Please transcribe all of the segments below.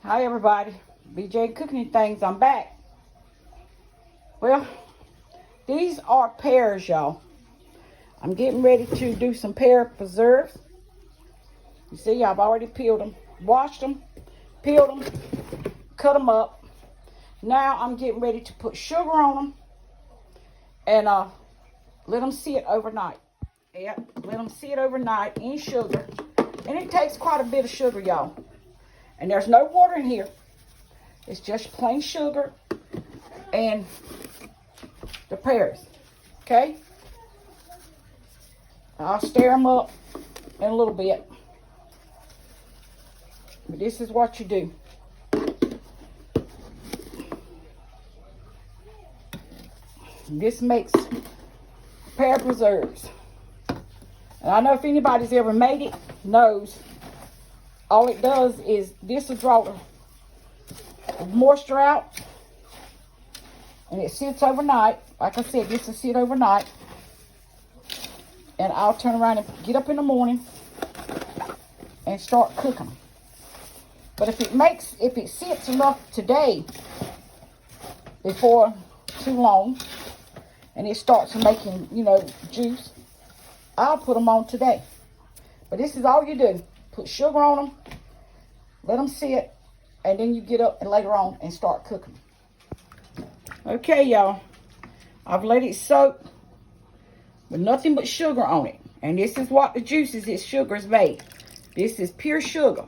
Hi everybody, BJ Cooking Things. I'm back. Well, these are pears, y'all. I'm getting ready to do some pear preserves. You see, I've already peeled them, washed them, peeled them, cut them up. Now I'm getting ready to put sugar on them and let them sit overnight. Yeah, let them sit overnight in sugar. And it takes quite a bit of sugar, y'all. And there's no water in here. It's just plain sugar and the pears. Okay? I'll stir them up in a little bit. But this is what you do. This makes pear preserves. And I know if anybody's ever made it, knows all it does is this will draw the moisture out, and it sits overnight. Like I said, this will sit overnight, and I'll turn around and get up in the morning and start cooking them. But if it sits enough today before too long, and it starts making, juice, I'll put them on today. But this is all you do. Put sugar on them, let them sit, and then you get up and later on and start cooking. Okay, y'all. I've let it soak with nothing but sugar on it. And this is what the juice is. This sugar is made. This is pure sugar.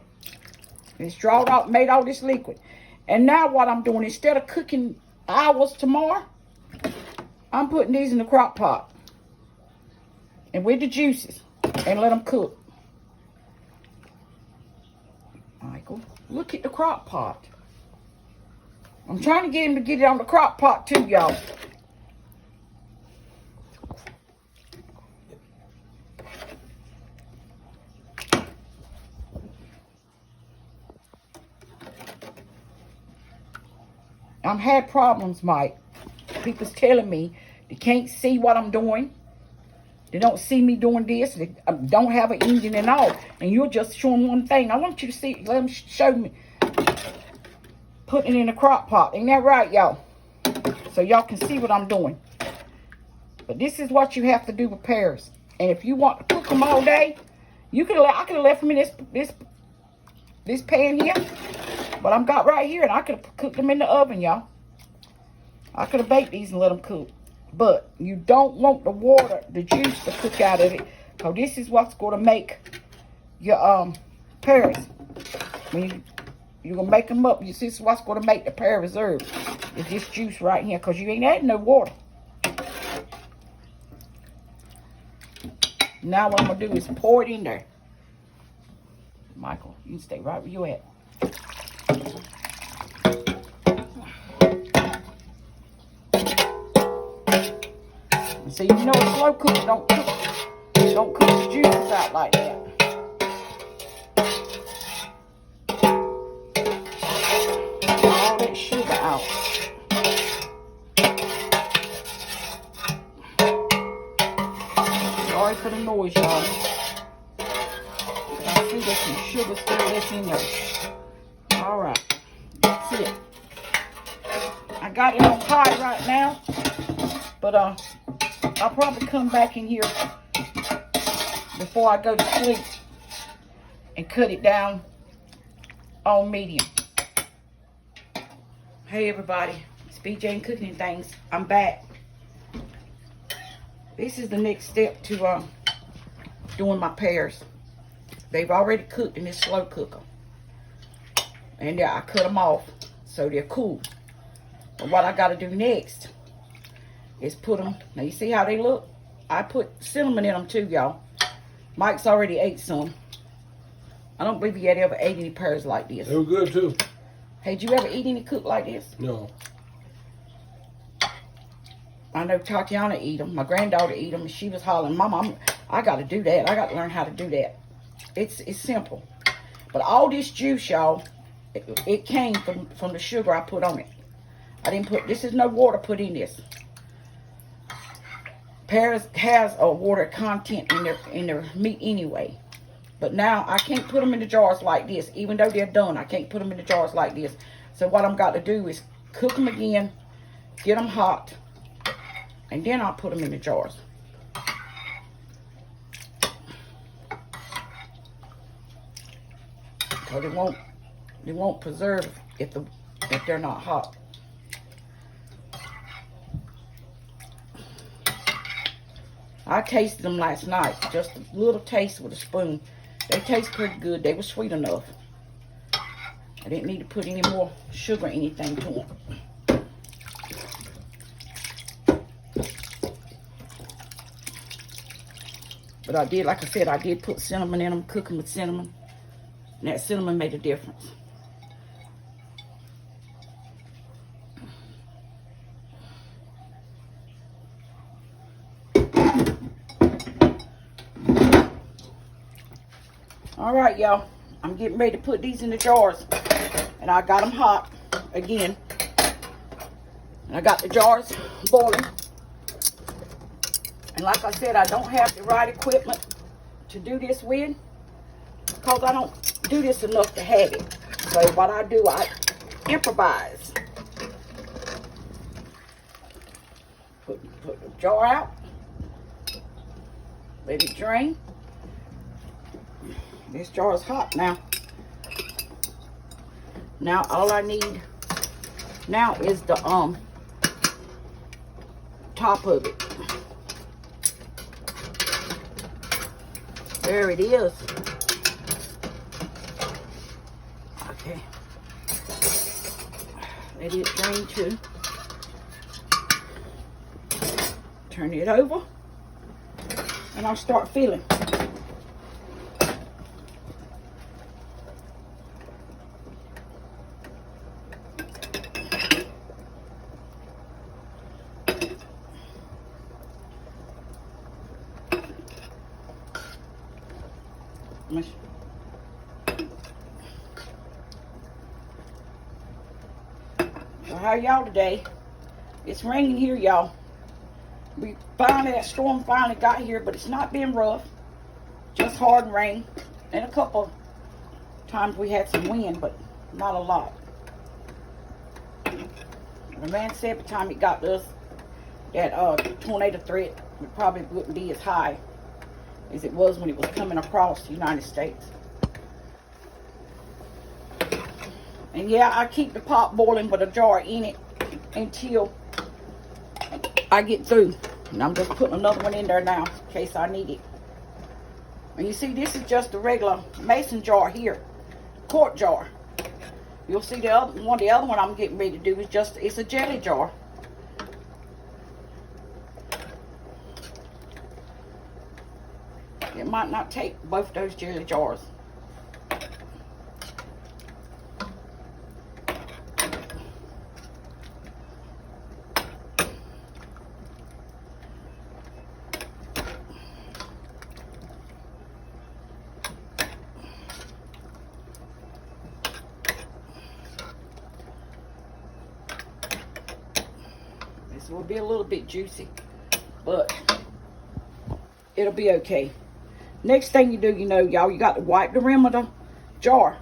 It's drawn out, made all this liquid. And now what I'm doing, instead of cooking hours tomorrow, I'm putting these in the crock pot. And with the juices. And let them cook. Michael, look at the crock pot. I'm trying to get him to get it on the crock pot too, y'all. I've had problems, Mike. People's telling me they can't see what I'm doing. They don't see me doing this. They don't have an engine and all. And you're just showing one thing. I want you to see, let them show me. Putting it in a crock pot. Ain't that right, y'all? So y'all can see what I'm doing. But this is what you have to do with pears. And if you want to cook them all day, I could have left them in this pan here. But I'm got right here, and I could have cooked them in the oven, y'all. I could have baked these and let them cook. But you don't want the water, the juice to cook out of it. Because this is what's going to make your pears. When you're going to make them up, this is what's going to make the pear reserve. Is this juice right here. Because you ain't adding no water. Now what I'm going to do is pour it in there. Michael, you can stay right where you at. See, you know a slow cooker don't cook the juices out like that. All that sugar out. Sorry for the noise, y'all. I see there's some sugar still left in there. Alright. That's it. I got it on high right now. But I'll probably come back in here before I go to sleep and cut it down on medium. Hey everybody, it's BJ Cooking Things. I'm back. This is the next step to doing my pears. They've already cooked in this slow cooker. And I cut them off so they're cool. But what I got to do next is put them, now you see how they look? I put cinnamon in them too, y'all. Mike's already ate some. I don't believe he had ever ate any pears like this. They were good too. Had you ever eat any cooked like this? No. I know Tatiana eat them. My granddaughter eat them. And she was hollering, Mama, I got to do that. I got to learn how to do that. It's simple. But all this juice, y'all, it came from the sugar I put on it. I didn't put, this is no water put in this. Pears has a water content in their meat anyway. But now I can't put them in the jars like this. Even though they're done, I can't put them in the jars like this. So what I'm got to do is cook them again, get them hot, and then I'll put them in the jars. Because they won't preserve if they're not hot. I tasted them last night, just a little taste with a spoon. They taste pretty good. They were sweet enough. I didn't need to put any more sugar or anything to them. But I did, like I said, I did put cinnamon in them, cook them with cinnamon. And that cinnamon made a difference. All right, y'all. I'm getting ready to put these in the jars. And I got them hot again. And I got the jars boiling. And like I said, I don't have the right equipment to do this with. Because I don't do this enough to have it. So what I do, I improvise. Put the jar out. Let it drain. This jar is hot now. Now all I need now is the top of it. There it is. Okay. Let it drain too. Turn it over. And I'll start filling. So how y'all today? It's raining here, y'all. That storm finally got here, but it's not been rough. Just hard rain. And a couple times we had some wind, but not a lot. The man said by the time it got to us, that tornado threat probably wouldn't be as high as it was when it was coming across the United States. And yeah, I keep the pot boiling with a jar in it until I get through. And I'm just putting another one in there now in case I need it. And you see, this is just a regular mason jar here, quart jar. You'll see the other one I'm getting ready to do is it's a jelly jar. It might not take both those jelly jars. This will be a little bit juicy, but it'll be okay. Next thing you do, y'all, you got to wipe the rim of the jar.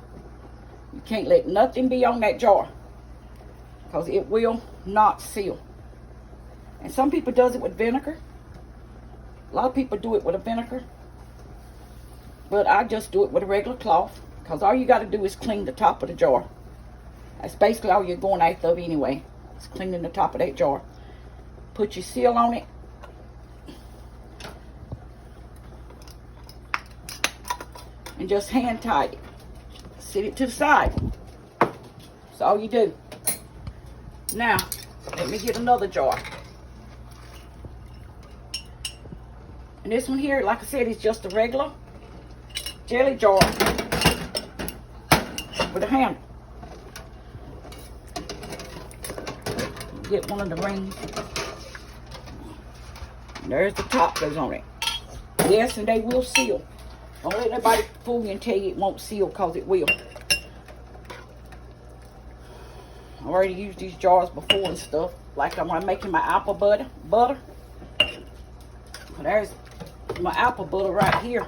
You can't let nothing be on that jar because it will not seal. And some people does it with vinegar. A lot of people do it with a vinegar. But I just do it with a regular cloth because all you got to do is clean the top of the jar. That's basically all you're going after anyway. It's cleaning the top of that jar. Put your seal on it. And just hand tie it. Sit it to the side. That's all you do. Now, let me get another jar. And this one here, like I said, is just a regular jelly jar with a handle. Get one of the rings. There's the top goes on it. Yes, and they will seal. Don't let nobody fool you and tell you it won't seal, because it will. I already used these jars before and stuff. Like when I'm making my apple butter. There's my apple butter right here.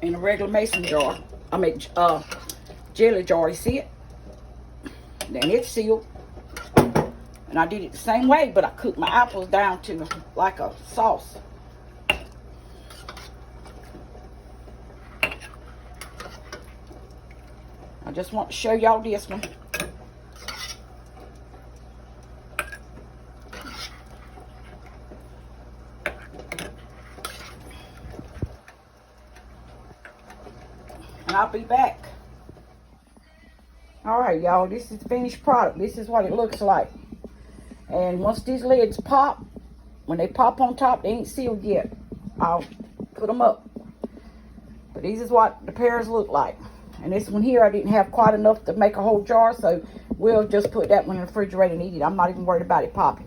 in a regular mason jar. I mean, jelly jar. You see it? Then it's sealed. And I did it the same way, but I cooked my apples down to like a sauce. I just want to show y'all this one. And I'll be back. Alright, y'all, this is the finished product. This is what it looks like. And once these lids pop, when they pop on top, they ain't sealed yet. I'll put them up. But these is what the pears look like. And this one here, I didn't have quite enough to make a whole jar, so we'll just put that one in the refrigerator and eat it. I'm not even worried about it popping.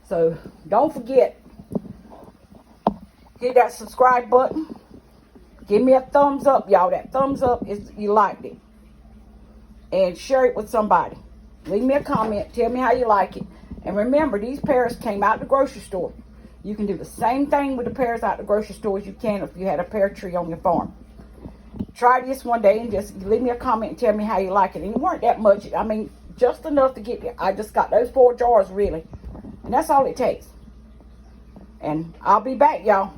So, don't forget, hit that subscribe button. Give me a thumbs up, y'all. That thumbs up is you liked it. And share it with somebody. Leave me a comment. Tell me how you like it. And remember, these pears came out the grocery store. You can do the same thing with the pears out the grocery store as you can if you had a pear tree on your farm. Try this one day and just leave me a comment and tell me how you like it. And it weren't that much. I mean, just enough to get it. I just got those 4 jars, really. And that's all it takes. And I'll be back, y'all.